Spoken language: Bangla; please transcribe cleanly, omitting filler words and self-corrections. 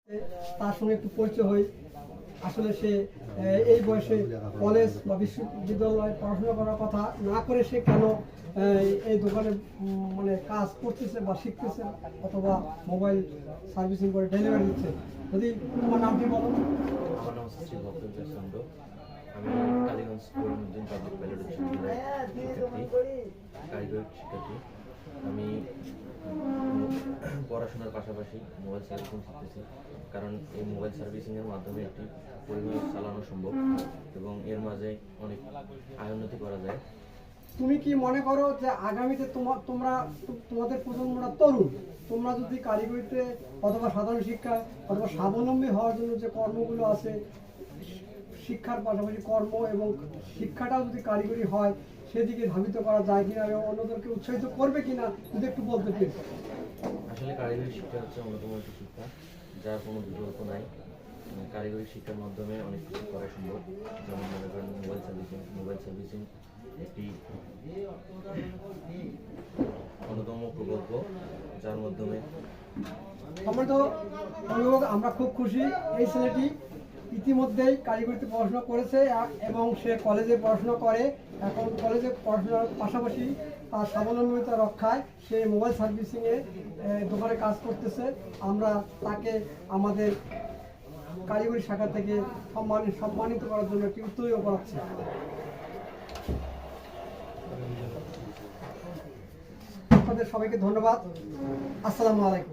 তার সঙ্গে একটু পরিচয় হই। আসলে সে এই বয়সে কলেজ বা বিশ্ববিদ্যালয়ে পড়াশোনা করার কথা না করে সে কেন এই দোকানে মানে কাজ করতেছে বা শিখতেছে অথবা মোবাইল সার্ভিসিং করে ডেলিভারি দিচ্ছে। যদি তোমার নামটি বলো। আমার নাম হচ্ছে শ্রী ভক্তবিকাশ চন্দ্র। আমি কালীগঞ্জ করিমউদ্দিন পাবলিক পাইলট বিশ্ববিদ্যালয়ের কারিগরি শিক্ষার্থী। আমি পড়াশোনার পাশাপাশি মোবাইল সার্ভিসিং শিখতেছি, কারণ এই মোবাইল সার্ভিসিংয়ের মাধ্যমে একটি পরিবার চালানো সম্ভব এবং এর মাঝে অনেক আয় উন্নতি করা যায়। তুমি কি মনে করো যে আগামীতে তোমাদের প্রজন্মরা তরুণ, তোমরা যদি কারিগরিতে অথবা সাধারণ শিক্ষা অথবা স্বাবলম্বী হওয়ার জন্য যে কর্মগুলো আছে, শিক্ষার পাশাপাশি কর্ম এবং শিক্ষাটাও যদি কারিগরি হয় সেদিকে ধাবিত করা যায় কিনা এবং অন্যদেরকে উৎসাহিত করবে কিনা যদি একটু বলতে প্লিজ। আসলে কারিগরি শিক্ষা হচ্ছে অন্যতম একটি শিক্ষা, যার কোনো বিকল্প নাই। কারিগরি শিক্ষার মাধ্যমে অনেক কিছু করা সম্ভব, যেমন মনে করেন মোবাইল সার্ভিসিং একটি অন্যতম প্রকল্প, যার মাধ্যমে আমরা খুব খুশি। এই ছেলেটি ইতিমধ্যেই কারিগরিতে পড়াশোনা করেছে এবং সে কলেজে পড়াশোনা করে। এখন কলেজে পড়াশোনার পাশাপাশি তার স্বাবলম্বিতা রক্ষায় সে মোবাইল সার্ভিসিংয়ে দোকানে কাজ করতেছে। আমরা তাকে আমাদের কারিগরি শাখা থেকে সম্মানিত করার জন্য একটি উত্তরীয় করাচ্ছি। আপনাদের সবাইকে ধন্যবাদ। আসসালামু আলাইকুম।